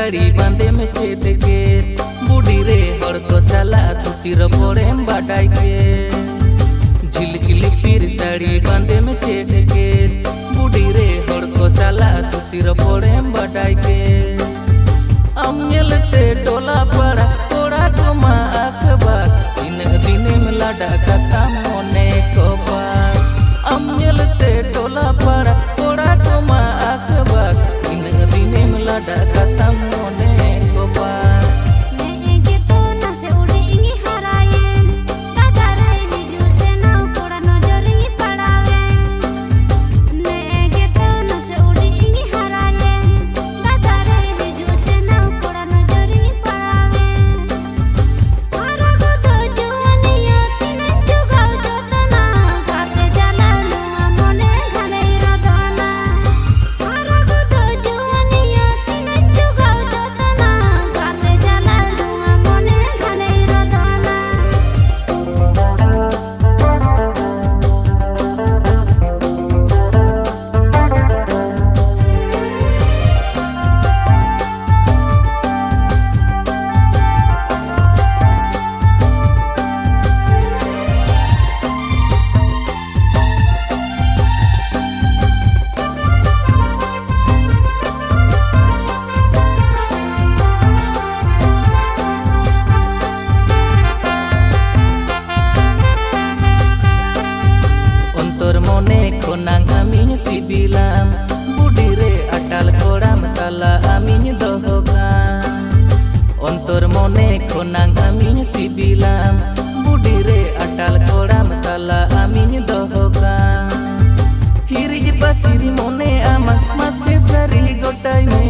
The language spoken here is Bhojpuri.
साड़ी बांधे में चेट के बूढ़ी रे हर को साला तुतिर पड़े बाटाई के झिलकिली फिर साड़ी बांधे में चेट के बूढ़ी रे हर को साला तुतिर पड़े बाटाई के अमयलते डोला पड़ा थोड़ा को मा अखबार इन दिने में लाडा कथा मोने को बार अमयलते डोला पड़ा थोड़ा को मा अखबार इन दिने में लाडा कथा मोने को बार konang amin sibilam budi re atal koram tala amin dohokan ontor mone konang amin sibilam budi re atal koram tala amin dohokan hirij basiri mone amak masih sari gotai me